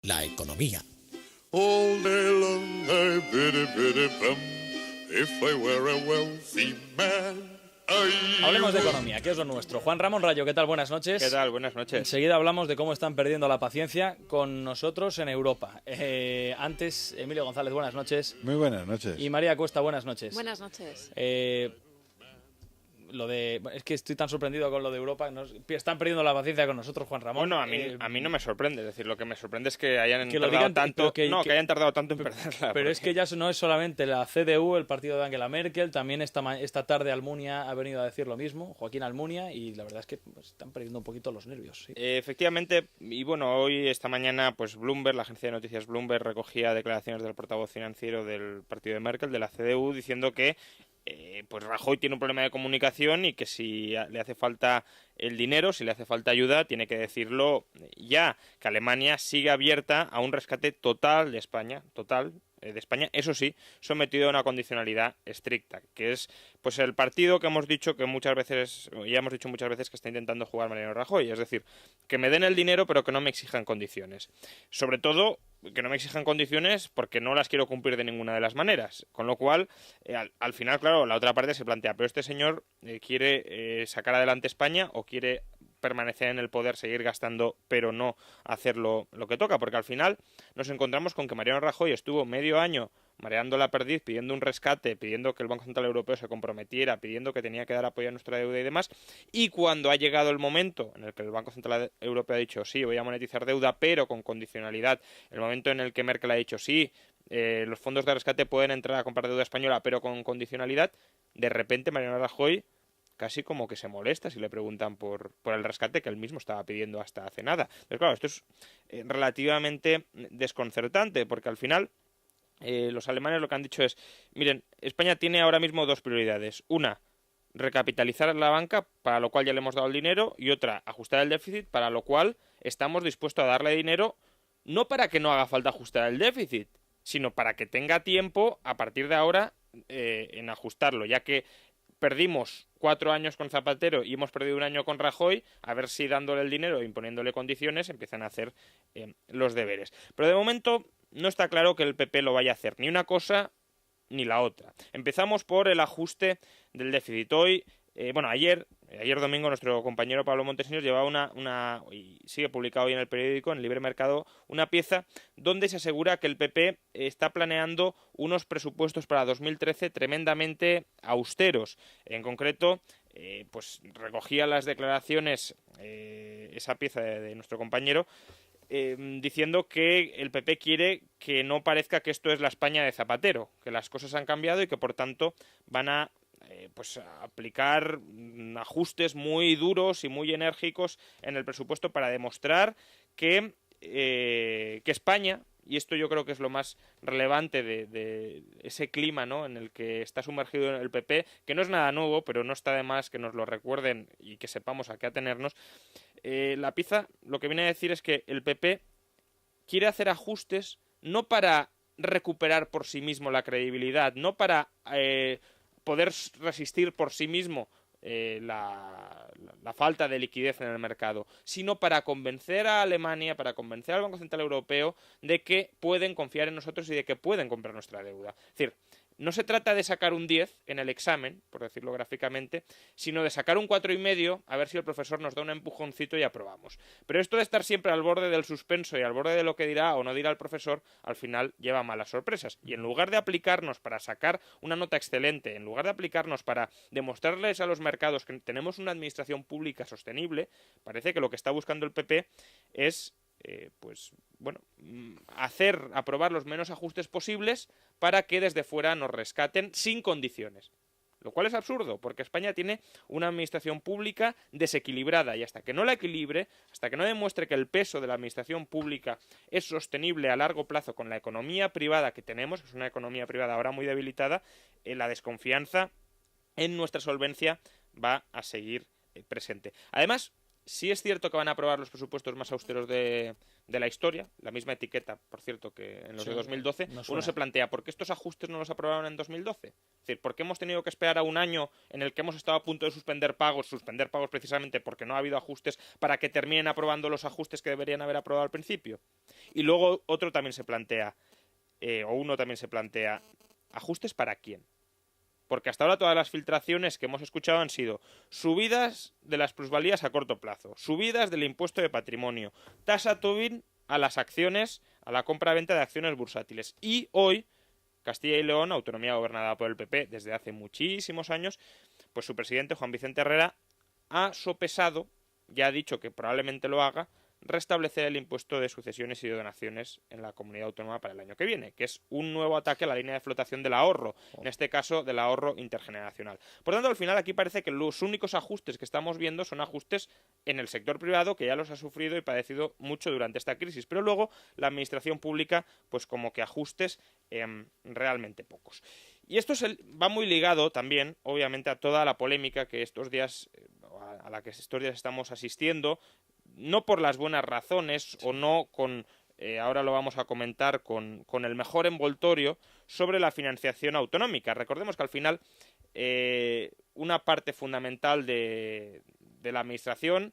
la economía. All day long I biddy bum, if I were a wealthy man. Hablemos de economía, que es lo nuestro. Juan Ramón Rayo, ¿qué tal? Buenas noches. ¿Qué tal? Buenas noches. Enseguida hablamos de cómo están perdiendo la paciencia con nosotros en Europa. Antes, Emilio González, buenas noches. Muy buenas noches. Y María Cuesta, buenas noches. Buenas noches. Es que estoy tan sorprendido con lo de Europa. Están perdiendo la paciencia con nosotros, Juan Ramón. Bueno, a mí no me sorprende. Es decir, lo que me sorprende es que hayan que tardado tanto. que hayan tardado tanto en perderla. Pero es que ya no es solamente la CDU, el partido de Angela Merkel. También esta tarde Almunia ha venido a decir lo mismo, Joaquín Almunia, y la verdad es que están perdiendo un poquito los nervios. Sí. Efectivamente, y bueno, esta mañana, pues Bloomberg, la agencia de noticias Bloomberg, recogía declaraciones del portavoz financiero del partido de Merkel, de la CDU, diciendo que pues Rajoy tiene un problema de comunicación y que si le hace falta el dinero, si le hace falta ayuda, tiene que decirlo ya, que Alemania sigue abierta a un rescate total de España, eso sí, sometido a una condicionalidad estricta, que es pues el partido que hemos dicho que muchas veces que está intentando jugar Mariano Rajoy, es decir, que me den el dinero pero que no me exijan condiciones. Sobre todo que no me exijan condiciones porque no las quiero cumplir de ninguna de las maneras, con lo cual al final, claro, la otra parte se plantea, pero este señor quiere sacar adelante España o quiere permanecer en el poder, seguir gastando, pero no hacer lo que toca, porque al final nos encontramos con que Mariano Rajoy estuvo medio año mareando la perdiz, pidiendo un rescate, pidiendo que el Banco Central Europeo se comprometiera, pidiendo que tenía que dar apoyo a nuestra deuda y demás, y cuando ha llegado el momento en el que el Banco Central Europeo ha dicho sí, voy a monetizar deuda, pero con condicionalidad, el momento en el que Merkel ha dicho sí, los fondos de rescate pueden entrar a comprar deuda española, pero con condicionalidad, de repente Mariano Rajoy casi como que se molesta si le preguntan por el rescate que él mismo estaba pidiendo hasta hace nada. Pero claro, esto es relativamente desconcertante, porque al final los alemanes lo que han dicho es, miren, España tiene ahora mismo dos prioridades. Una, recapitalizar la banca, para lo cual ya le hemos dado el dinero, y otra, ajustar el déficit, para lo cual estamos dispuestos a darle dinero, no para que no haga falta ajustar el déficit, sino para que tenga tiempo a partir de ahora en ajustarlo, ya que perdimos 4 años con Zapatero y hemos perdido un año con Rajoy, a ver si dándole el dinero e imponiéndole condiciones empiezan a hacer los deberes. Pero de momento no está claro que el PP lo vaya a hacer, ni una cosa ni la otra. Empezamos por el ajuste del déficit. Hoy, ayer domingo, nuestro compañero Pablo Montesinos llevaba y sigue publicado hoy en el periódico, en el Libre Mercado, una pieza donde se asegura que el PP está planeando unos presupuestos para 2013 tremendamente austeros. En concreto, pues recogía las declaraciones, esa pieza de nuestro compañero, diciendo que el PP quiere que no parezca que esto es la España de Zapatero, que las cosas han cambiado y que por tanto van a aplicar ajustes muy duros y muy enérgicos en el presupuesto para demostrar que España, y esto yo creo que es lo más relevante de ese clima, ¿no?, en el que está sumergido el PP, que no es nada nuevo, pero no está de más que nos lo recuerden y que sepamos a qué atenernos. La pieza lo que viene a decir es que el PP quiere hacer ajustes no para recuperar por sí mismo la credibilidad, no para poder resistir por sí mismo la falta de liquidez en el mercado, sino para convencer a Alemania, para convencer al Banco Central Europeo de que pueden confiar en nosotros y de que pueden comprar nuestra deuda. Es decir, no se trata de sacar un 10 en el examen, por decirlo gráficamente, sino de sacar un 4,5, a ver si el profesor nos da un empujoncito y aprobamos. Pero esto de estar siempre al borde del suspenso y al borde de lo que dirá o no dirá el profesor, al final lleva malas sorpresas. Y en lugar de aplicarnos para sacar una nota excelente, en lugar de aplicarnos para demostrarles a los mercados que tenemos una administración pública sostenible, parece que lo que está buscando el PP es aprobar los menos ajustes posibles para que desde fuera nos rescaten sin condiciones. Lo cual es absurdo, porque España tiene una administración pública desequilibrada y hasta que no la equilibre, hasta que no demuestre que el peso de la administración pública es sostenible a largo plazo con la economía privada que tenemos, que es una economía privada ahora muy debilitada, la desconfianza en nuestra solvencia va a seguir presente. Además, Sí es cierto que van a aprobar los presupuestos más austeros de la historia, la misma etiqueta, por cierto, que en los de 2012. Uno se plantea, ¿por qué estos ajustes no los aprobaron en 2012? Es decir, ¿por qué hemos tenido que esperar a un año en el que hemos estado a punto de suspender pagos precisamente porque no ha habido ajustes, para que terminen aprobando los ajustes que deberían haber aprobado al principio? Y luego uno también se plantea, ¿ajustes para quién? Porque hasta ahora todas las filtraciones que hemos escuchado han sido subidas de las plusvalías a corto plazo, subidas del impuesto de patrimonio, tasa Tobin a las acciones, a la compra-venta de acciones bursátiles. Y hoy, Castilla y León, autonomía gobernada por el PP desde hace muchísimos años, pues su presidente, Juan Vicente Herrera, ha sopesado, ya ha dicho que probablemente lo haga, restablecer el impuesto de sucesiones y de donaciones en la comunidad autónoma para el año que viene, que es un nuevo ataque a la línea de flotación del ahorro, en este caso del ahorro intergeneracional. Por tanto, al final aquí parece que los únicos ajustes que estamos viendo son ajustes en el sector privado, que ya los ha sufrido y padecido mucho durante esta crisis, pero luego la administración pública, pues como que ajustes realmente pocos. Y esto va muy ligado también, obviamente, a toda la polémica que estos días, a la que estos días estamos asistiendo, no por las buenas razones o no con, ahora lo vamos a comentar, con el mejor envoltorio sobre la financiación autonómica. Recordemos que al final una parte fundamental de la administración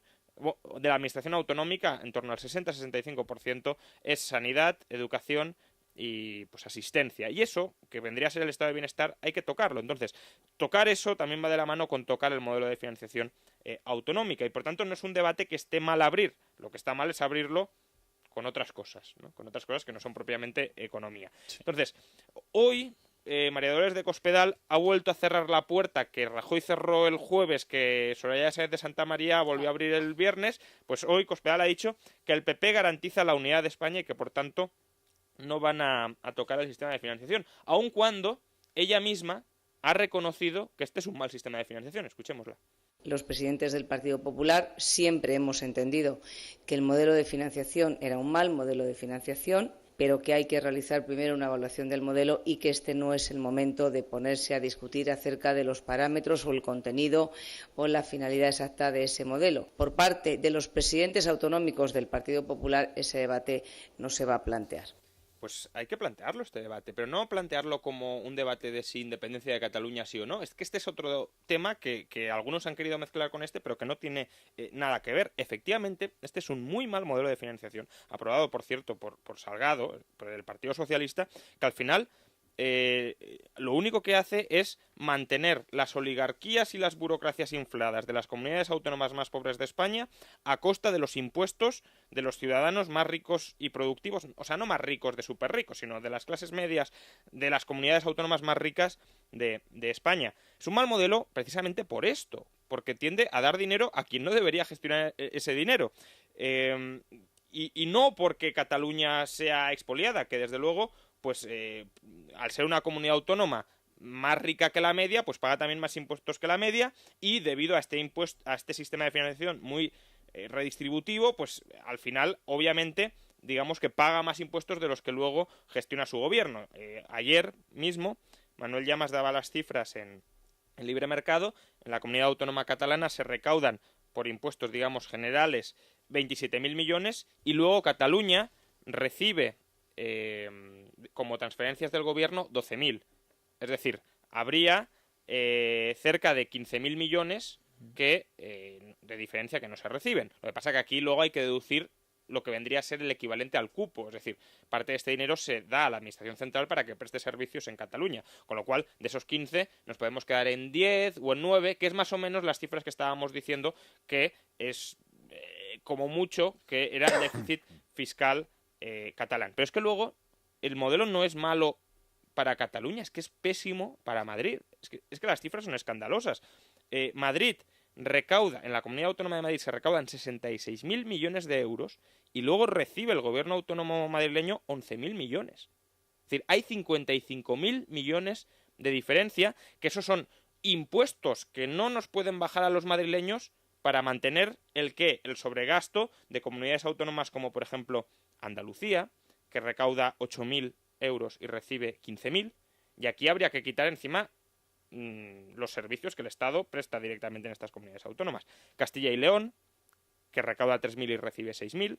autonómica, en torno al 60-65%, es sanidad, educación y pues asistencia. Y eso, que vendría a ser el estado de bienestar, hay que tocarlo. Entonces, tocar eso también va de la mano con tocar el modelo de financiación autonómica. Y por tanto no es un debate que esté mal abrir. Lo que está mal es abrirlo con otras cosas, ¿no? Con otras cosas que no son propiamente economía. Sí. Entonces, hoy María Dolores de Cospedal ha vuelto a cerrar la puerta que Rajoy cerró el jueves, que Soraya Sáenz de Santamaría volvió a abrir el viernes. Pues hoy Cospedal ha dicho que el PP garantiza la unidad de España y que por tanto no van a tocar el sistema de financiación, aun cuando ella misma ha reconocido que este es un mal sistema de financiación. Escuchémosla. Los presidentes del Partido Popular siempre hemos entendido que el modelo de financiación era un mal modelo de financiación, pero que hay que realizar primero una evaluación del modelo y que este no es el momento de ponerse a discutir acerca de los parámetros o el contenido o la finalidad exacta de ese modelo. Por parte de los presidentes autonómicos del Partido Popular, ese debate no se va a plantear. Pues hay que plantearlo este debate, pero no plantearlo como un debate de si independencia de Cataluña sí o no. Es que este es otro tema que algunos han querido mezclar con este, pero que no tiene nada que ver. Efectivamente, este es un muy mal modelo de financiación, aprobado, por cierto, por Salgado, por el Partido Socialista, que al final lo único que hace es mantener las oligarquías y las burocracias infladas de las comunidades autónomas más pobres de España a costa de los impuestos de los ciudadanos más ricos y productivos, o sea, no más ricos de súper ricos, sino de las clases medias de las comunidades autónomas más ricas de España. Es un mal modelo precisamente por esto, porque tiende a dar dinero a quien no debería gestionar ese dinero. Y no porque Cataluña sea expoliada, que desde luego pues al ser una comunidad autónoma más rica que la media, pues paga también más impuestos que la media, y debido a este sistema de financiación muy redistributivo, pues al final, obviamente, digamos que paga más impuestos de los que luego gestiona su gobierno. Ayer mismo, Manuel Llamas daba las cifras en Libre Mercado. En la comunidad autónoma catalana se recaudan por impuestos, digamos, generales 27.000 millones, y luego Cataluña recibe como transferencias del gobierno 12.000. Es decir, habría cerca de 15.000 millones de diferencia que no se reciben. Lo que pasa es que aquí luego hay que deducir lo que vendría a ser el equivalente al cupo, es decir, parte de este dinero se da a la Administración Central para que preste servicios en Cataluña, con lo cual de esos 15 nos podemos quedar en 10 o en 9, que es más o menos las cifras que estábamos diciendo que es como mucho que era el déficit fiscal catalán. Pero es que luego el modelo no es malo para Cataluña, es que es pésimo para Madrid. Es que las cifras son escandalosas. Madrid recauda, en la Comunidad Autónoma de Madrid se recaudan 66.000 millones de euros y luego recibe el gobierno autónomo madrileño 11.000 millones. Es decir, hay 55.000 millones de diferencia, que esos son impuestos que no nos pueden bajar a los madrileños para mantener el sobregasto de comunidades autónomas como, por ejemplo, Andalucía, que recauda 8.000 euros y recibe 15.000, y aquí habría que quitar encima los servicios que el Estado presta directamente en estas comunidades autónomas. Castilla y León, que recauda 3.000 y recibe 6.000,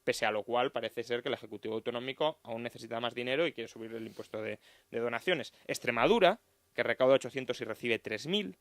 pese a lo cual parece ser que el Ejecutivo Autonómico aún necesita más dinero y quiere subir el impuesto de donaciones. Extremadura, que recauda 800 y recibe 3.000.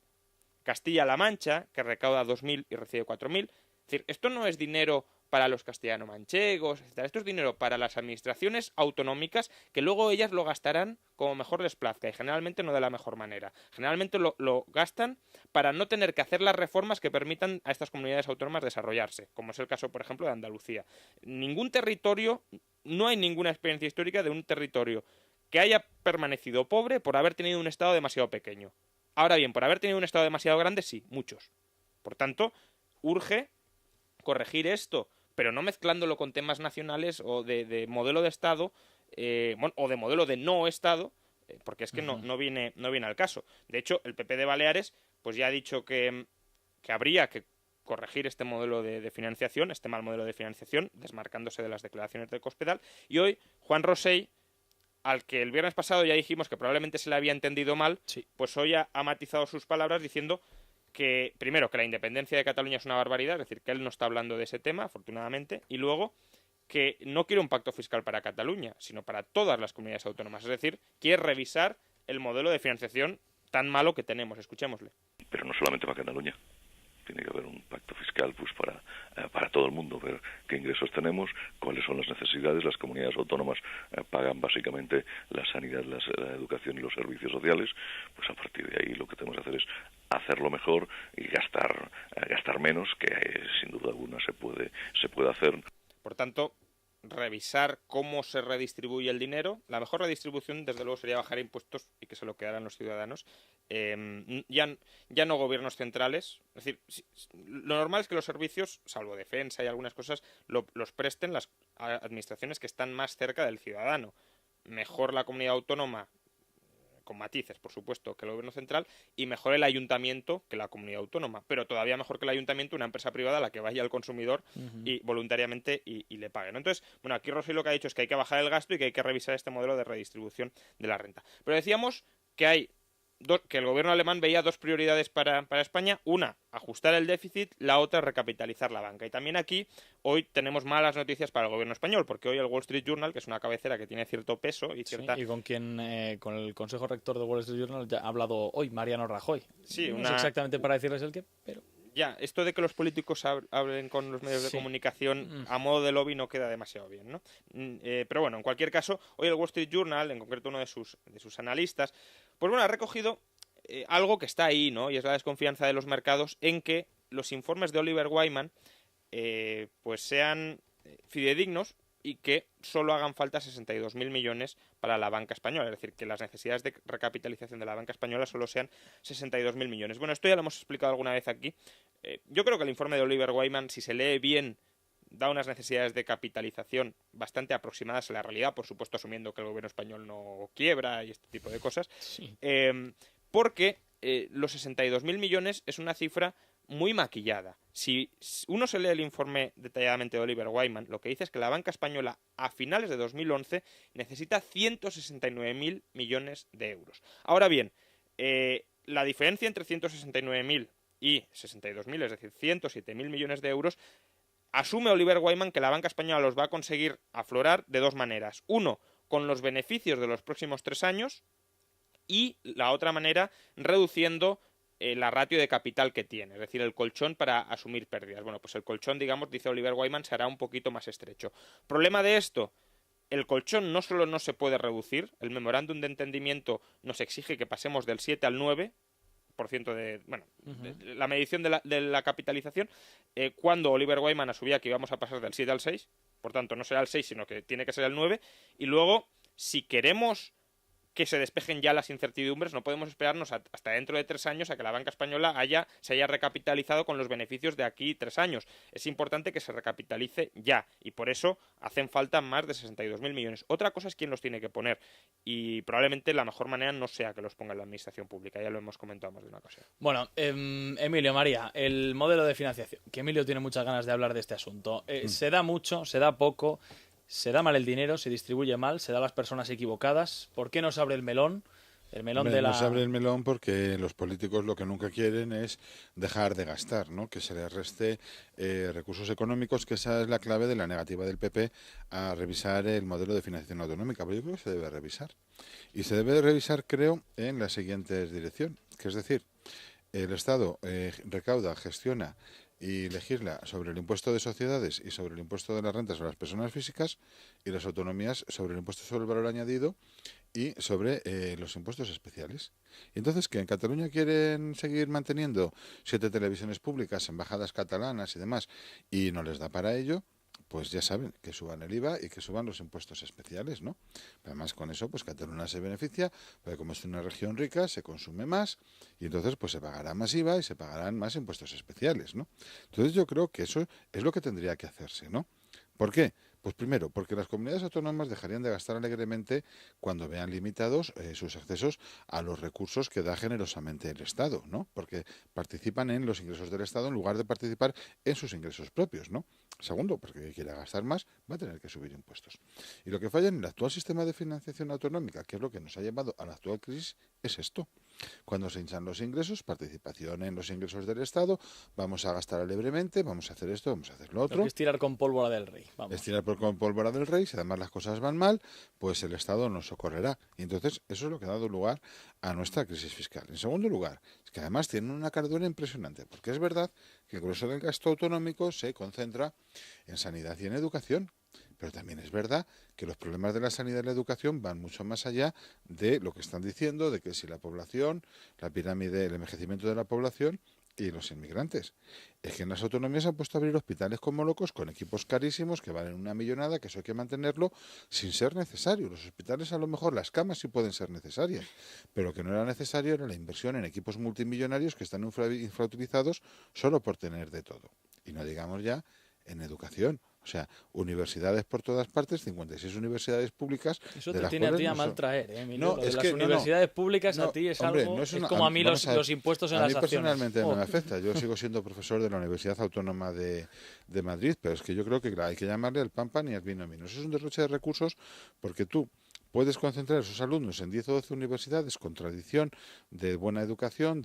Castilla-La Mancha, que recauda 2.000 y recibe 4.000. Es decir, esto no es dinero para los castellano-manchegos, etc. Esto es dinero para las administraciones autonómicas que luego ellas lo gastarán como mejor les plazca y generalmente no de la mejor manera. Generalmente lo gastan para no tener que hacer las reformas que permitan a estas comunidades autónomas desarrollarse, como es el caso, por ejemplo, de Andalucía. Ningún territorio, no hay ninguna experiencia histórica de un territorio que haya permanecido pobre por haber tenido un Estado demasiado pequeño. Ahora bien, por haber tenido un Estado demasiado grande, sí, muchos. Por tanto, urge corregir esto, pero no mezclándolo con temas nacionales o de modelo de Estado, o de modelo de no Estado, porque es que no viene al caso. De hecho, el PP de Baleares pues ya ha dicho que habría que corregir este modelo de financiación, este mal modelo de financiación, desmarcándose de las declaraciones de Cospedal, y hoy Juan Rosell, al que el viernes pasado ya dijimos que probablemente se le había entendido mal, sí, pues hoy ha matizado sus palabras diciendo que, primero, que la independencia de Cataluña es una barbaridad, es decir, que él no está hablando de ese tema, afortunadamente, y luego que no quiere un pacto fiscal para Cataluña, sino para todas las comunidades autónomas, es decir, quiere revisar el modelo de financiación tan malo que tenemos. Escuchémosle. Pero no solamente para Cataluña. Tiene que haber un pacto fiscal pues para todo el mundo, ver qué ingresos tenemos, cuáles son las necesidades. Las comunidades autónomas pagan básicamente la sanidad, la educación y los servicios sociales. Pues a partir de ahí lo que tenemos que hacer es hacerlo mejor y gastar menos, que sin duda alguna se puede hacer. Por tanto, revisar cómo se redistribuye el dinero. La mejor redistribución, desde luego, sería bajar impuestos y que se lo quedaran los ciudadanos. Ya no gobiernos centrales. Es decir, lo normal es que los servicios, salvo defensa y algunas cosas, los presten las administraciones que están más cerca del ciudadano. Mejor la comunidad autónoma, con matices, por supuesto, que el gobierno central, y mejor el ayuntamiento que la comunidad autónoma, pero todavía mejor que el ayuntamiento una empresa privada a la que vaya al consumidor y voluntariamente y le pague, ¿no? Entonces, bueno, aquí Rosell lo que ha dicho es que hay que bajar el gasto y que hay que revisar este modelo de redistribución de la renta. Pero decíamos que que el gobierno alemán veía dos prioridades para España: una, ajustar el déficit; la otra, recapitalizar la banca. Y también aquí hoy tenemos malas noticias para el gobierno español, porque hoy el Wall Street Journal, que es una cabecera que tiene cierto peso y cierta... Sí, y con el Consejo Rector de Wall Street Journal ya ha hablado hoy Mariano Rajoy. Sí, no sé exactamente para decirles el qué, pero... Ya, esto de que los políticos hablen con los medios de comunicación a modo de lobby no queda demasiado bien, ¿no? Pero bueno, en cualquier caso, hoy el Wall Street Journal, en concreto uno de sus analistas, pues bueno, ha recogido algo que está ahí, ¿no? Y es la desconfianza de los mercados en que los informes de Oliver Wyman pues sean fidedignos y que solo hagan falta 62.000 millones para la banca española, es decir, que las necesidades de recapitalización de la banca española solo sean 62.000 millones. Bueno, esto ya lo hemos explicado alguna vez aquí. Yo creo que el informe de Oliver Wyman, si se lee bien, da unas necesidades de capitalización bastante aproximadas a la realidad, por supuesto asumiendo que el gobierno español no quiebra y este tipo de cosas, sí. Porque los 62.000 millones es una cifra muy maquillada. Si uno se lee el informe detalladamente de Oliver Wyman, lo que dice es que la banca española a finales de 2011 necesita 169.000 millones de euros. Ahora bien, la diferencia entre 169.000 y 62.000, es decir, 107.000 millones de euros, asume Oliver Wyman que la banca española los va a conseguir aflorar de dos maneras. Uno, con los beneficios de los próximos 3 años, y la otra manera, reduciendo la ratio de capital que tiene, es decir, el colchón para asumir pérdidas. Bueno, pues el colchón, digamos, dice Oliver Wyman, será un poquito más estrecho. ¿Problema de esto? El colchón no solo no se puede reducir, el memorándum de entendimiento nos exige que pasemos del 7 al 9%, de la medición de la capitalización, cuando Oliver Wyman asumía que íbamos a pasar del 7 al 6, por tanto no será el 6, sino que tiene que ser el 9, y luego, si queremos que se despejen ya las incertidumbres, no podemos esperarnos hasta dentro de 3 años a que la banca española se haya recapitalizado con los beneficios de aquí 3 años. Es importante que se recapitalice ya, y por eso hacen falta más de 62.000 millones. Otra cosa es quién los tiene que poner, y probablemente la mejor manera no sea que los ponga la administración pública, ya lo hemos comentado más de una ocasión. Bueno, Emilio, María, el modelo de financiación, que Emilio tiene muchas ganas de hablar de este asunto. ¿Se da mucho, se da poco? ¿Se da mal el dinero? ¿Se distribuye mal? ¿Se da a las personas equivocadas? ¿Por qué no se abre el melón? El melón Hombre, de la... no se abre el melón porque los políticos lo que nunca quieren es dejar de gastar, ¿no? Que se les reste recursos económicos, que esa es la clave de la negativa del PP a revisar el modelo de financiación autonómica. Pero yo creo que se debe revisar. Y se debe revisar, creo, en la siguiente dirección, que es decir, el Estado recauda, gestiona y legisla sobre el impuesto de sociedades y sobre el impuesto de las rentas a las personas físicas, y las autonomías sobre el impuesto sobre el valor añadido y sobre los impuestos especiales. Y entonces, que en Cataluña quieren seguir manteniendo 7 televisiones públicas, embajadas catalanas y demás, y no les da para ello, pues ya saben, que suban el IVA y que suban los impuestos especiales, ¿no? Además, con eso, pues Cataluña se beneficia, porque como es una región rica, se consume más, y entonces pues se pagará más IVA y se pagarán más impuestos especiales, ¿no? Entonces yo creo que eso es lo que tendría que hacerse, ¿no? ¿Por qué? Pues primero, porque las comunidades autónomas dejarían de gastar alegremente cuando vean limitados sus accesos a los recursos que da generosamente el Estado, ¿no? Porque participan en los ingresos del Estado en lugar de participar en sus ingresos propios, ¿no? Segundo, porque quien quiera gastar más va a tener que subir impuestos. Y lo que falla en el actual sistema de financiación autonómica, que es lo que nos ha llevado a la actual crisis, es esto. Cuando se hinchan los ingresos, participación en los ingresos del Estado, vamos a gastar alegremente, vamos a hacer esto, vamos a hacer lo otro. Lo que es tirar con pólvora del rey. Vamos. Es tirar con pólvora del rey. Si además las cosas van mal, pues el Estado nos socorrerá. Y entonces eso es lo que ha dado lugar a nuestra crisis fiscal. En segundo lugar, es que además tienen una cargadura impresionante, porque es verdad que el grueso del gasto autonómico se concentra en sanidad y en educación. Pero también es verdad que los problemas de la sanidad y la educación van mucho más allá de lo que están diciendo, de que si la población, la pirámide, el envejecimiento de la población y los inmigrantes. Es que en las autonomías han puesto a abrir hospitales como locos, con equipos carísimos que valen una millonada, que eso hay que mantenerlo sin ser necesario. Los hospitales, a lo mejor, las camas sí pueden ser necesarias, pero lo que no era necesario era la inversión en equipos multimillonarios que están infrautilizados solo por tener de todo. Y no digamos ya en educación. O sea, universidades por todas partes, 56 universidades públicas. Eso te tiene a ti a mal traer, Emilio. No, lo de es las que universidades públicas no, a ti es hombre, algo... no es es una- como a mí vamos a ver, los impuestos en a las mí acciones. personalmente no me afecta. Yo sigo siendo profesor de la Universidad Autónoma de Madrid, pero es que yo creo que hay que llamarle al pan pan y al vino vino. Eso es un derroche de recursos, porque tú puedes concentrar a esos alumnos en 10 o 12 universidades con tradición de buena educación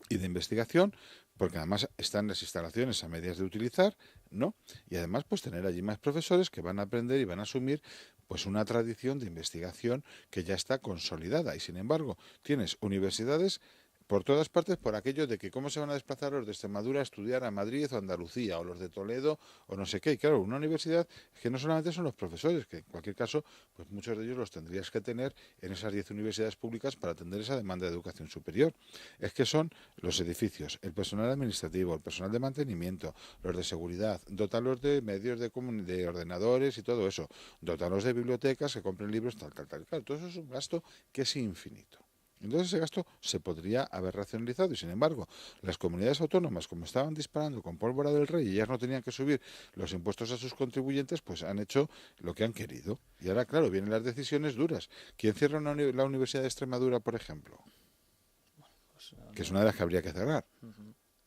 y de investigación, porque además están las instalaciones a medias de utilizar, ¿no? Y además pues tener allí más profesores que van a aprender y van a asumir pues una tradición de investigación que ya está consolidada. Y sin embargo, tienes universidades por todas partes por aquello de que cómo se van a desplazar los de Extremadura a estudiar a Madrid o Andalucía, o los de Toledo o no sé qué. Y claro, una universidad es que no solamente son los profesores, que en cualquier caso pues muchos de ellos los tendrías que tener en esas 10 universidades públicas para atender esa demanda de educación superior. Es que son los edificios, el personal administrativo, el personal de mantenimiento, los de seguridad, dotarlos de medios de ordenadores y todo eso, dotarlos de bibliotecas, que compren libros, tal. Claro, todo eso es un gasto que es infinito. Entonces ese gasto se podría haber racionalizado y, sin embargo, las comunidades autónomas, como estaban disparando con pólvora del rey y ellas no tenían que subir los impuestos a sus contribuyentes, pues han hecho lo que han querido. Y ahora, claro, vienen las decisiones duras. ¿Quién cierra la Universidad de Extremadura, por ejemplo? Que es una de las que habría que cerrar.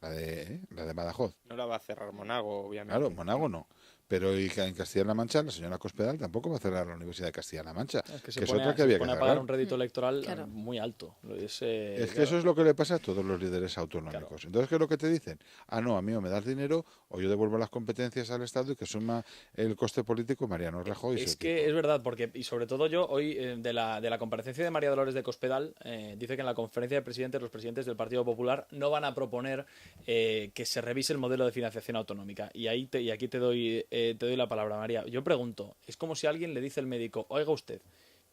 La de Badajoz. No la va a cerrar Monago, obviamente. Claro, Monago no. Pero y en Castilla-La Mancha, la señora Cospedal tampoco va a cerrar la Universidad de Castilla-La Mancha, Es que que es otra que había que a pagar cerrar. un rédito electoral Claro. muy alto. Es que claro. eso es lo que le pasa a todos los líderes autonómicos. Claro. Entonces, ¿qué es lo que te dicen? Ah, no, a mí o me das dinero o yo devuelvo las competencias al Estado y que suma el coste político Mariano Rajoy. Es que es verdad, porque y sobre todo yo hoy de la comparecencia de María Dolores de Cospedal dice que en la conferencia de presidentes los presidentes del Partido Popular no van a proponer que se revise el modelo de financiación autonómica. Y aquí te doy la palabra, María. Yo pregunto, es como si alguien le dice al médico, oiga usted,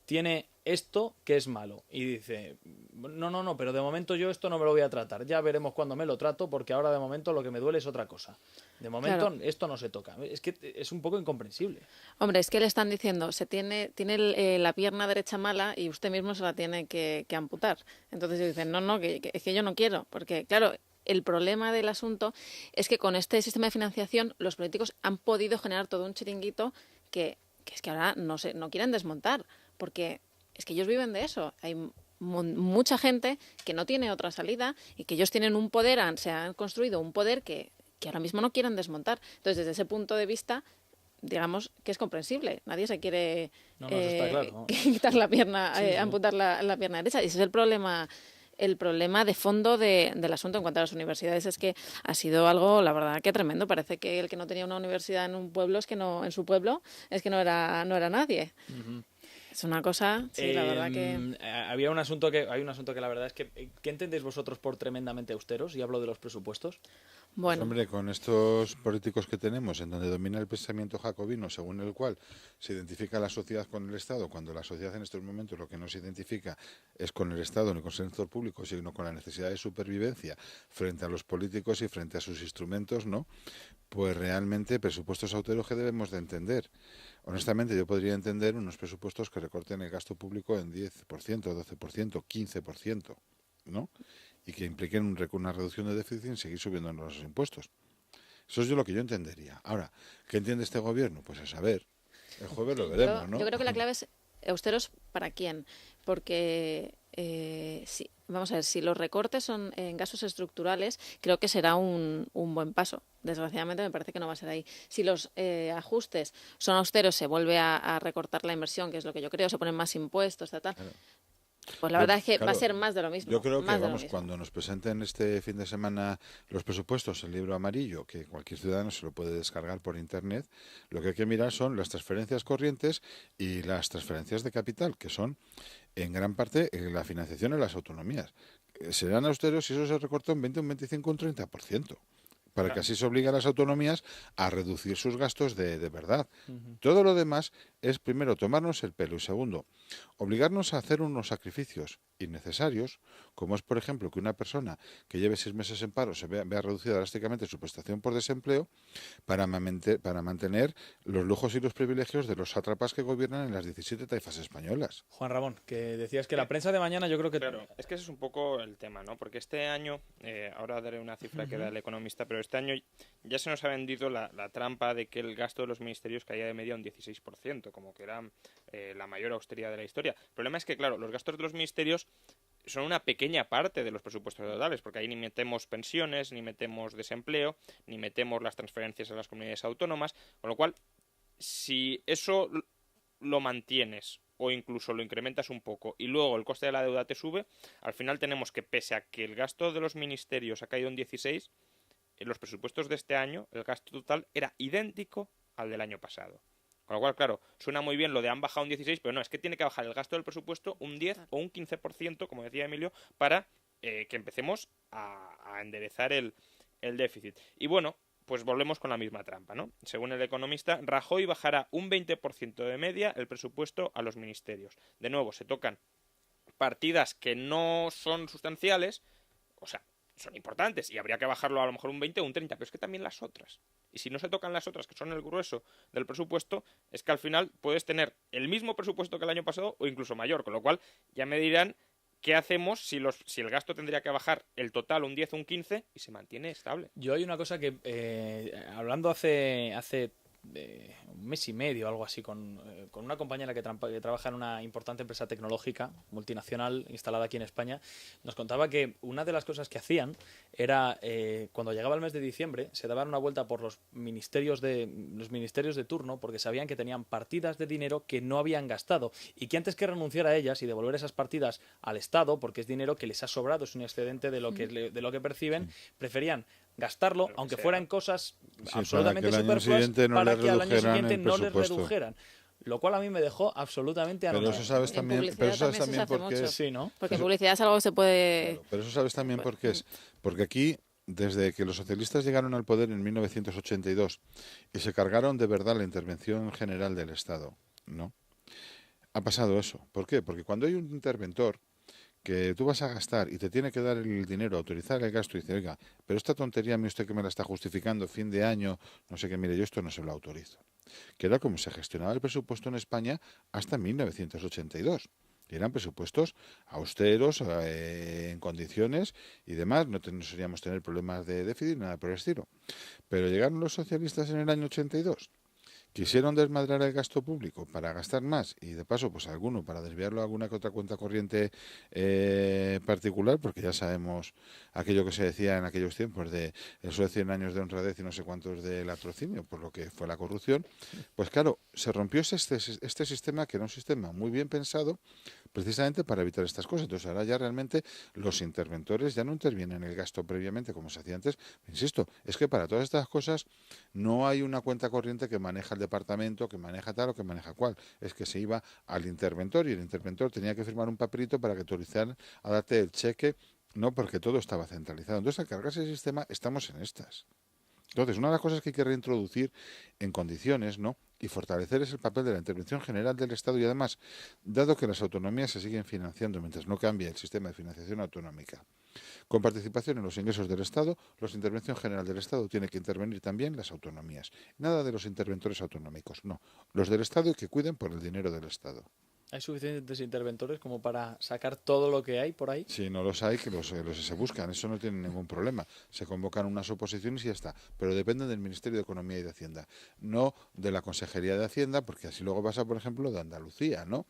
tiene esto que es malo, y dice, no, pero de momento yo esto no me lo voy a tratar, ya veremos cuándo me lo trato, porque ahora de momento lo que me duele es otra cosa. De momento Claro. esto no se toca. Es que es un poco incomprensible. Hombre, es que le están diciendo, tiene la pierna derecha mala y usted mismo se la tiene que amputar. Entonces dicen, no, que es que yo no quiero, porque claro, el problema del asunto es que con este sistema de financiación los políticos han podido generar todo un chiringuito que es que ahora no quieren desmontar, porque es que ellos viven de eso. Hay mucha gente que no tiene otra salida y que ellos tienen un poder, se han construido un poder que ahora mismo no quieren desmontar. Entonces, desde ese punto de vista, digamos que es comprensible. Nadie se quiere Eso está claro, ¿no? quitar la pierna, Sí. amputar la pierna derecha. Y ese es el problema de fondo del asunto. En cuanto a las universidades, es que ha sido algo, la verdad, que tremendo. Parece que el que no tenía una universidad en un pueblo en su pueblo es que no era nadie. Uh-huh. Es una cosa, sí, la verdad que... Hay un asunto que la verdad es que... ¿Qué entendéis vosotros por tremendamente austeros? Y hablo de los presupuestos. Bueno. Pues, hombre, con estos políticos que tenemos, en donde domina el pensamiento jacobino, según el cual se identifica la sociedad con el Estado, cuando la sociedad en estos momentos lo que no se identifica es con el Estado ni con el sector público, sino con la necesidad de supervivencia frente a los políticos y frente a sus instrumentos, ¿no? Pues realmente presupuestos austeros que debemos de entender. Honestamente, yo podría entender unos presupuestos que recorten el gasto público en 10%, 12%, 15%, ¿no? Y que impliquen una reducción de déficit y seguir subiendo los impuestos. Eso es lo que yo entendería. Ahora, ¿qué entiende este gobierno? Pues a saber. El jueves lo veremos, ¿no? Yo creo que la clave es austeros para quién. Porque, vamos a ver, si los recortes son en gastos estructurales, creo que será un buen paso. Desgraciadamente me parece que no va a ser ahí. Si los ajustes son austeros, se vuelve a recortar la inversión, que es lo que yo creo, se ponen más impuestos, tal. Claro. Pues la verdad es que va a ser más de lo mismo. Yo creo que, cuando nos presenten este fin de semana los presupuestos, el libro amarillo, que cualquier ciudadano se lo puede descargar por internet, lo que hay que mirar son las transferencias corrientes y las transferencias de capital, que son en gran parte la financiación de las autonomías. Serán austeros si eso se recorta un 20, un 25, un 30%. Para que así se obligue a las autonomías a reducir sus gastos de verdad. Uh-huh. Todo lo demás es, primero, tomarnos el pelo y, segundo, obligarnos a hacer unos sacrificios innecesarios, como es, por ejemplo, que una persona que lleve 6 meses en paro se vea reducida drásticamente su prestación por desempleo para mantener los lujos y los privilegios de los sátrapas que gobiernan en las 17 taifas españolas. Juan Ramón, que decías que la prensa de mañana yo creo que... Claro, es que ese es un poco el tema, ¿no? Porque este año, ahora daré una cifra que da el Economista, pero este año ya se nos ha vendido la trampa de que el gasto de los ministerios caía de media un 16%, como que era la mayor austeridad de la historia. El problema es que, claro, los gastos de los ministerios son una pequeña parte de los presupuestos totales, porque ahí ni metemos pensiones, ni metemos desempleo, ni metemos las transferencias a las comunidades autónomas, con lo cual, si eso lo mantienes o incluso lo incrementas un poco y luego el coste de la deuda te sube, al final tenemos que, pese a que el gasto de los ministerios ha caído en 16, en los presupuestos de este año el gasto total era idéntico al del año pasado. Con lo cual, claro, suena muy bien lo de han bajado un 16, pero no, es que tiene que bajar el gasto del presupuesto un 10 o un 15%, como decía Emilio, para que empecemos a enderezar el déficit. Y bueno, pues volvemos con la misma trampa, ¿no? Según el Economista, Rajoy bajará un 20% de media el presupuesto a los ministerios. De nuevo, se tocan partidas que no son sustanciales, o sea, son importantes y habría que bajarlo a lo mejor un 20 o un 30, pero es que también las otras. Y si no se tocan las otras, que son el grueso del presupuesto, es que al final puedes tener el mismo presupuesto que el año pasado o incluso mayor, con lo cual ya me dirán qué hacemos si el gasto tendría que bajar el total un 10 o un 15 y se mantiene estable. Yo hay una cosa que, hablando hace un mes y medio, algo así, con una compañera que trabaja en una importante empresa tecnológica multinacional instalada aquí en España, nos contaba que una de las cosas que hacían era, cuando llegaba el mes de diciembre, se daban una vuelta por los ministerios de turno, porque sabían que tenían partidas de dinero que no habían gastado y que antes que renunciar a ellas y devolver esas partidas al Estado, porque es dinero que les ha sobrado, es un excedente de lo que perciben, preferían gastarlo, aunque fuera en cosas absolutamente superfluas, para que al año siguiente no les redujeran. Lo cual a mí me dejó absolutamente anonadado. Pero eso sabes también por qué es. Sí, ¿no? Porque publicidad es algo que se puede... Claro, pero eso sabes también por qué es. Porque aquí, desde que los socialistas llegaron al poder en 1982 y se cargaron de verdad la intervención general del Estado, ¿no? Ha pasado eso. ¿Por qué? Porque cuando hay un interventor que tú vas a gastar y te tiene que dar el dinero, autorizar el gasto y dice, oiga, pero esta tontería, mire usted que me la está justificando, fin de año, no sé qué, mire, yo esto no se lo autorizo. Que era como se gestionaba el presupuesto en España hasta 1982. Y eran presupuestos austeros, en condiciones y demás, no solíamos tener problemas de déficit, nada por el estilo. Pero llegaron los socialistas en el año 82. quisieron desmadrar el gasto público para gastar más y de paso pues alguno para desviarlo a alguna que otra cuenta corriente particular, porque ya sabemos aquello que se decía en aquellos tiempos de eso de 100 años de honradez y no sé cuántos de latrocinio, por lo que fue la corrupción. Pues claro, se rompió este sistema, que era un sistema muy bien pensado precisamente para evitar estas cosas. Entonces ahora ya realmente los interventores ya no intervienen en el gasto previamente como se hacía antes. Insisto, es que para todas estas cosas no hay una cuenta corriente que maneja el departamento, que maneja tal o que maneja cual. Es que se iba al interventor y el interventor tenía que firmar un papelito para que autorizaran a darte el cheque, no, porque todo estaba centralizado. Entonces, al cargarse el sistema, estamos en estas. Entonces, una de las cosas que hay que reintroducir en condiciones, ¿no?, y fortalecer es el papel de la intervención general del Estado y además, dado que las autonomías se siguen financiando mientras no cambie el sistema de financiación autonómica, con participación en los ingresos del Estado, la intervención general del Estado tiene que intervenir también las autonomías. Nada de los interventores autonómicos, no. Los del Estado y que cuiden por el dinero del Estado. ¿Hay suficientes interventores como para sacar todo lo que hay por ahí? Si no los hay, que los se buscan, eso no tiene ningún problema. Se convocan unas oposiciones y ya está. Pero depende del Ministerio de Economía y de Hacienda, no de la Consejería de Hacienda, porque así luego pasa, por ejemplo, de Andalucía, ¿no?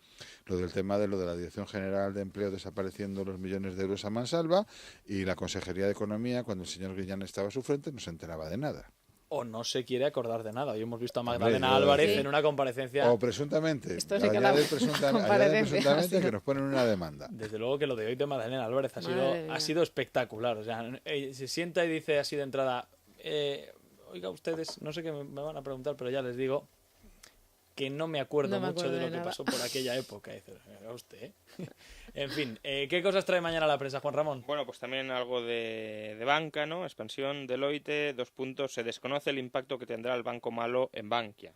Lo del tema de la Dirección General de Empleo desapareciendo los millones de euros a mansalva y la Consejería de Economía, cuando el señor Guillán estaba a su frente, no se enteraba de nada. O no se quiere acordar de nada. Hoy hemos visto a Magdalena Álvarez en una comparecencia. O presuntamente. Esto sí que presuntamente que nos ponen una demanda. Desde luego que lo de hoy de Magdalena Álvarez ha sido espectacular. O sea, se sienta y dice así de entrada, oiga ustedes, no sé qué me van a preguntar, pero ya les digo que no me acuerdo mucho de lo que pasó por aquella época. Dice, oiga usted, En fin, ¿qué cosas trae mañana la prensa, Juan Ramón? Bueno, pues también algo de banca, ¿no? Expansión, Deloitte, 2 puntos. Se desconoce el impacto que tendrá el banco malo en Bankia.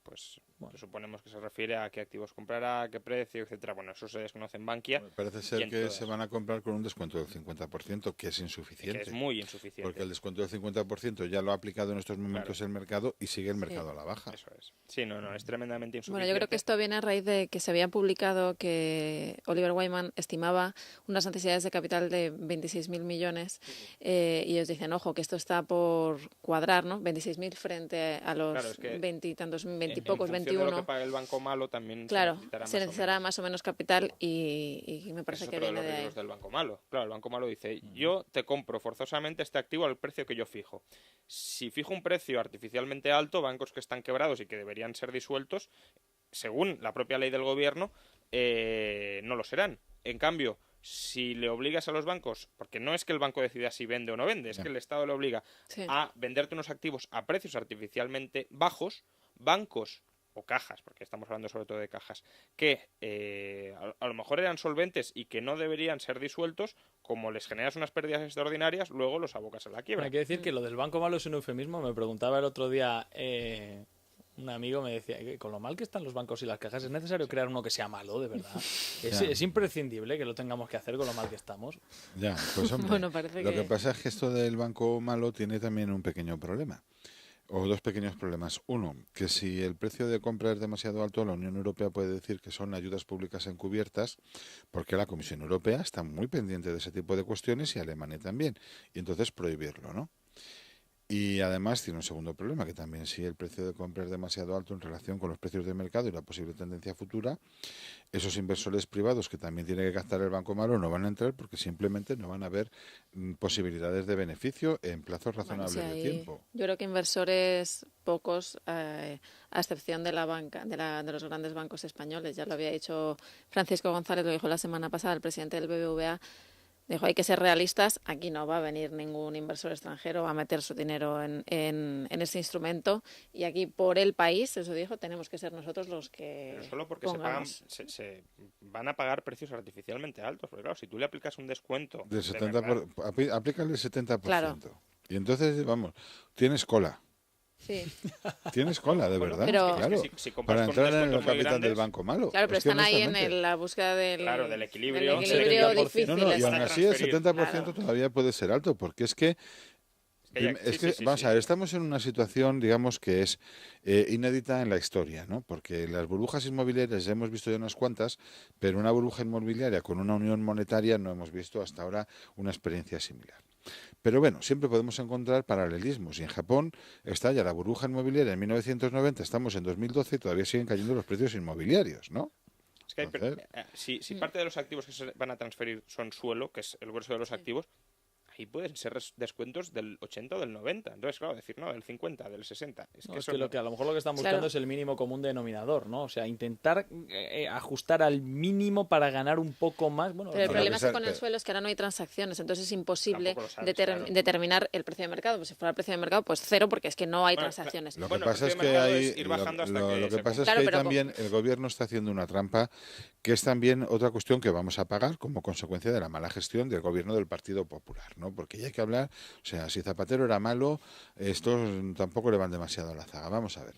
Pues bueno, suponemos que se refiere a qué activos comprará, a qué precio, etcétera. Bueno, eso se desconoce en Bankia. Bueno, parece ser que se van a comprar con un descuento del 50%, que es insuficiente. Que es muy insuficiente. Porque el descuento del 50% ya lo ha aplicado en estos momentos el mercado y sigue el mercado a la baja. Eso es. Sí, no, es tremendamente insuficiente. Bueno, yo creo que esto viene a raíz de que se había publicado que Oliver Wyman estimaba unas necesidades de capital de 26.000 millones y ellos dicen, ojo, que esto está por cuadrar, ¿no? 26.000 frente a los 20 y tantos, 20 y pocos, 21. De lo que paga el banco malo también se necesitará más o menos capital y me parece que viene de ahí. Del banco malo. Claro, el banco malo dice, yo te compro forzosamente este activo al precio que yo fijo. Si fijo un precio artificialmente alto, bancos que están quebrados y que deberían ser disueltos, según la propia ley del gobierno, no lo serán. En cambio, si le obligas a los bancos, porque no es que el banco decida si vende o no vende, es que el Estado le obliga a venderte unos activos a precios artificialmente bajos, bancos o cajas, porque estamos hablando sobre todo de cajas, que a lo mejor eran solventes y que no deberían ser disueltos, como les generas unas pérdidas extraordinarias, luego los abocas a la quiebra. Hay que decir que lo del banco malo es un eufemismo. Me preguntaba el otro día un amigo, me decía que con lo mal que están los bancos y las cajas, ¿es necesario crear uno que sea malo, de verdad? Es imprescindible que lo tengamos que hacer con lo mal que estamos. Ya, pues hombre, bueno, parece lo que pasa es que esto del banco malo tiene también un pequeño problema. O dos pequeños problemas. Uno, que si el precio de compra es demasiado alto, la Unión Europea puede decir que son ayudas públicas encubiertas, porque la Comisión Europea está muy pendiente de ese tipo de cuestiones y Alemania también. Y entonces prohibirlo, ¿no? Y además tiene un segundo problema, que también si el precio de compra es demasiado alto en relación con los precios de mercado y la posible tendencia futura, esos inversores privados que también tiene que captar el banco malo no van a entrar porque simplemente no van a haber posibilidades de beneficio en plazos razonables de tiempo. Yo creo que inversores pocos, a excepción de la banca, de los grandes bancos españoles. Ya lo había dicho Francisco González, lo dijo la semana pasada, el presidente del BBVA. Dijo, hay que ser realistas, aquí no va a venir ningún inversor extranjero a meter su dinero en ese instrumento y aquí por el país, eso dijo, tenemos que ser nosotros los que Pero solo porque se van a pagar precios artificialmente altos, porque claro, si tú le aplicas un descuento... Del 70%, aplícale el 70%. Claro. Y entonces, vamos, tienes cola. Sí. Tienes cola, de verdad, pero claro, para entrar en el capital del banco malo. Claro, pero están ahí en la búsqueda del equilibrio difícil. No, y aún así el 70% todavía puede ser alto, porque es que Vamos a ver, estamos en una situación, digamos, que es inédita en la historia, ¿no? Porque las burbujas inmobiliarias ya hemos visto ya unas cuantas, pero una burbuja inmobiliaria con una unión monetaria no hemos visto hasta ahora una experiencia similar. Pero bueno, siempre podemos encontrar paralelismos. Y en Japón está ya la burbuja inmobiliaria en 1990, estamos en 2012 y todavía siguen cayendo los precios inmobiliarios, ¿no? Es que si parte de los activos que se van a transferir son suelo, que es el grueso de los activos, ahí pueden ser descuentos del 80 o del 90. Entonces, claro, decir, no, del 50, del 60. Es que lo que a lo mejor lo que están buscando es el mínimo común denominador, ¿no? O sea, intentar ajustar al mínimo para ganar un poco más. Bueno, pero el problema con el suelo es que ahora no hay transacciones, entonces es imposible determinar el precio de mercado. Pues si fuera el precio de mercado, pues cero, porque es que no hay transacciones. Lo que pasa es que ahí también el gobierno está haciendo una trampa, que es también otra cuestión que vamos a pagar como consecuencia de la mala gestión del gobierno del Partido Popular, ¿no? Porque ya hay que hablar, o sea, si Zapatero era malo, estos tampoco le van demasiado a la zaga. Vamos a ver.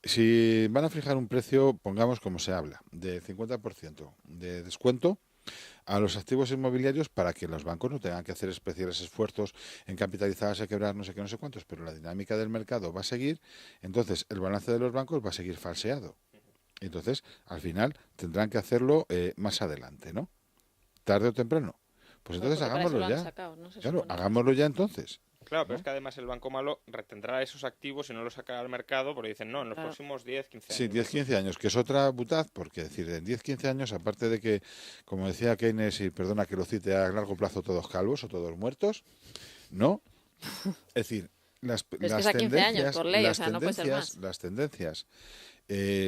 Si van a fijar un precio, pongamos como se habla, de 50% de descuento a los activos inmobiliarios para que los bancos no tengan que hacer especiales esfuerzos en capitalizarse, quebrar, no sé qué, no sé cuántos, pero la dinámica del mercado va a seguir, entonces el balance de los bancos va a seguir falseado. Entonces, al final, tendrán que hacerlo más adelante, ¿no? Tarde o temprano. Pues entonces hagámoslo ya. Claro, hagámoslo ya entonces. Claro, pero es que además el banco malo retendrá esos activos y no los sacará al mercado porque dicen, no, en los próximos 10, 15 años. Sí, 10, 15 años, que es otra butad, porque decir, en 10, 15 años, aparte de que, como decía Keynes, y perdona que lo cite, a largo plazo todos calvos o todos muertos, ¿no? Es decir, las tendencias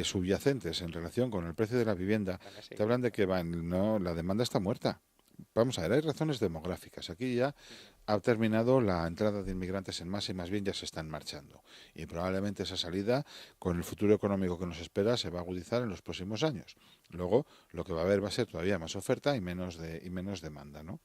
subyacentes en relación con el precio de la vivienda te hablan de que la demanda está muerta. Vamos a ver, hay razones demográficas. Aquí ya ha terminado la entrada de inmigrantes en masa y más bien ya se están marchando. Y probablemente esa salida, con el futuro económico que nos espera, se va a agudizar en los próximos años. Luego, lo que va a haber va a ser todavía más oferta y menos demanda, ¿no?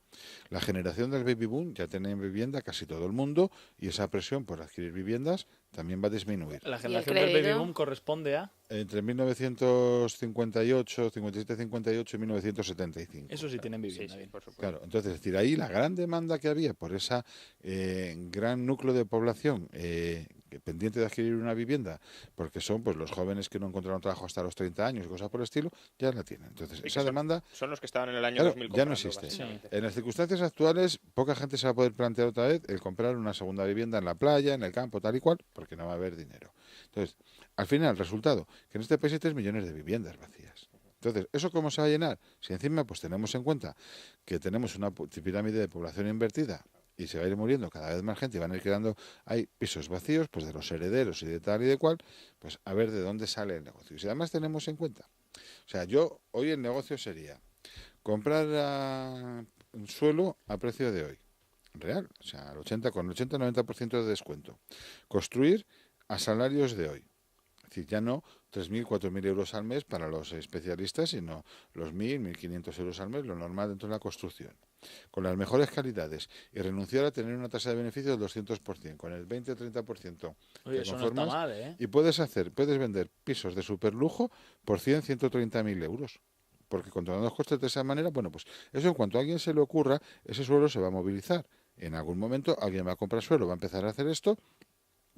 La generación del baby boom ya tiene vivienda casi todo el mundo y esa presión por adquirir viviendas también va a disminuir. La generación del baby boom corresponde a... Entre 1958, 57, 58 y 1975. Eso sí tienen vivienda, bien, por supuesto. Claro, entonces, es decir, ahí la gran demanda que había por esa gran núcleo de población pendiente de adquirir una vivienda, porque son pues los jóvenes que no encontraron trabajo hasta los 30 años y cosas por el estilo, ya la tienen. Entonces, esa demanda... Son los que estaban en el año 2000 ya no existe. En las circunstancias actuales, poca gente se va a poder plantear otra vez el comprar una segunda vivienda en la playa, en el campo, tal y cual, porque no va a haber dinero. Entonces, al final, el resultado, que en este país hay 3 millones de viviendas vacías. Entonces, ¿eso cómo se va a llenar? Si encima pues tenemos en cuenta que tenemos una pirámide de población invertida y se va a ir muriendo cada vez más gente y van a ir quedando, hay pisos vacíos, pues de los herederos y de tal y de cual, pues a ver de dónde sale el negocio. Y si además tenemos en cuenta, o sea, hoy el negocio sería comprar un suelo a precio de hoy, real, o sea, con 80-90% de descuento. Construir a salarios de hoy. Es decir, ya no 3.000, 4.000 euros al mes para los especialistas, sino los 1.000, 1.500 euros al mes, lo normal dentro de la construcción. Con las mejores calidades y renunciar a tener una tasa de beneficio del 200%, con el 20 o 30%. Oye, eso no está mal, ¿eh? Y puedes vender pisos de superlujo por 100, 130.000 euros. Porque controlando los costes de esa manera, bueno, pues eso en cuanto a alguien se le ocurra, ese suelo se va a movilizar. En algún momento alguien va a comprar suelo, va a empezar a hacer esto.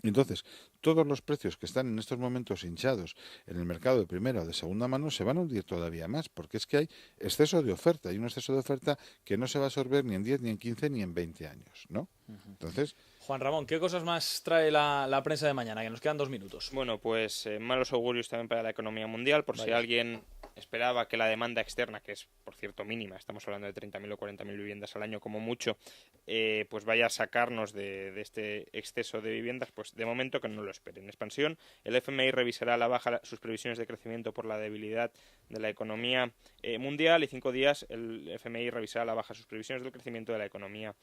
Entonces, todos los precios que están en estos momentos hinchados en el mercado de primera o de segunda mano se van a hundir todavía más, porque es que hay exceso de oferta, hay un exceso de oferta que no se va a absorber ni en 10, ni en 15, ni en 20 años, ¿no? Entonces... Juan Ramón, ¿qué cosas más trae la prensa de mañana? Que nos quedan 2 minutos. Bueno, pues malos augurios también para la economía mundial, por si alguien esperaba que la demanda externa, que es, por cierto, mínima, estamos hablando de 30.000 o 40.000 viviendas al año como mucho, pues vaya a sacarnos de este exceso de viviendas, pues de momento que no lo esperen. Expansión, el FMI revisará a la baja sus previsiones de crecimiento por la debilidad de la economía mundial y 5 días el FMI revisará a la baja sus previsiones del crecimiento de la economía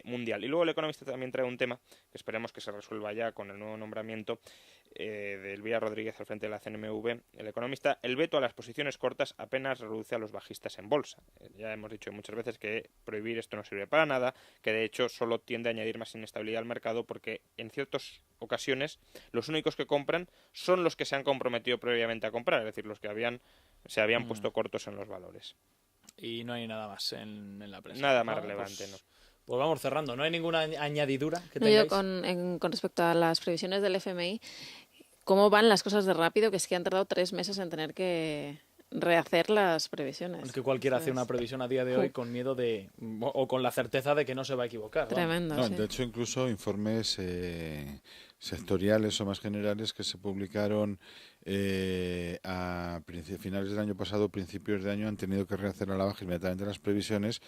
mundial. Y luego el Economista también trae un tema que esperemos que se resuelva ya con el nuevo nombramiento de Elvira Rodríguez al frente de la CNMV. El Economista, el veto a las posiciones cortas apenas reduce a los bajistas en bolsa. Ya hemos dicho muchas veces que prohibir esto no sirve para nada, que de hecho solo tiende a añadir más inestabilidad al mercado porque en ciertas ocasiones los únicos que compran son los que se han comprometido previamente a comprar, es decir, los que se habían puesto cortos en los valores. Y no hay nada más en la prensa. Nada más relevante, ¿no? Pues vamos cerrando. ¿No hay ninguna añadidura que No, tengáis? yo con respecto a las previsiones del FMI, ¿cómo van las cosas de rápido? Que es que han tardado 3 meses en tener que rehacer las previsiones. Es que cualquiera hace una previsión a día de hoy con miedo de, o con la certeza de que no se va a equivocar. Tremendo, No, sí. de hecho, incluso informes sectoriales o más generales que se publicaron a finales del año pasado, principios de año, han tenido que rehacer a la baja inmediatamente las previsiones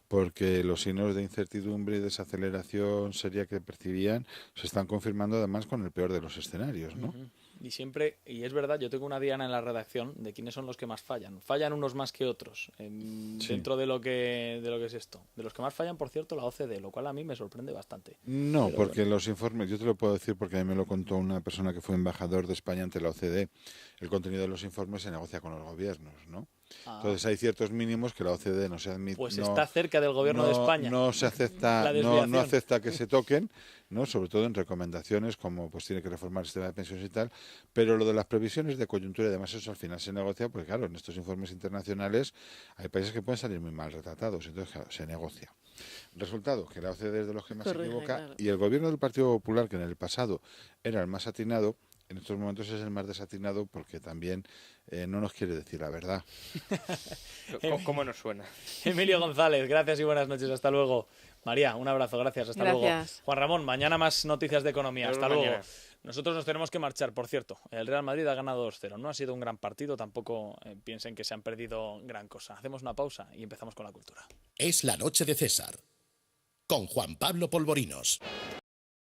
porque los signos de incertidumbre y desaceleración seria que percibían se están confirmando además con el peor de los escenarios, ¿no? Y siempre, y es verdad, yo tengo una diana en la redacción de quiénes son los que más fallan. Fallan unos más que otros dentro de lo que es esto. De los que más fallan, por cierto, la OCDE, lo cual a mí me sorprende bastante. No, Pero porque bueno. los informes, yo te lo puedo decir porque a mí me lo contó una persona que fue embajador de España ante la OCDE. El contenido de los informes se negocia con los gobiernos, ¿no? Entonces hay ciertos mínimos que la OCDE no se admite. Pues está cerca del gobierno de España. No se acepta, La no desviación. acepta que se toquen, ¿no? Sobre todo en recomendaciones como pues tiene que reformar el sistema de pensiones y tal. Pero lo de las previsiones de coyuntura y demás, eso al final se negocia porque claro, en estos informes internacionales hay países que pueden salir muy mal retratados, entonces claro, se negocia. Resultado, que la OCDE es de los que más se Corrige, equivoca claro. y el gobierno del Partido Popular, que en el pasado era el más atinado, en estos momentos es el más desatinado porque también no nos quiere decir la verdad. ¿Cómo nos suena? Emilio González, gracias y buenas noches. Hasta luego. María, un abrazo, gracias. Hasta luego. Gracias. Juan Ramón, mañana más noticias de economía. Nos Hasta vemos luego. mañana. Nosotros nos tenemos que marchar, por cierto. El Real Madrid ha ganado 2-0. No ha sido un gran partido, tampoco piensen que se han perdido gran cosa. Hacemos una pausa y empezamos con la cultura. Es la noche de César, con Juan Pablo Polvorinos.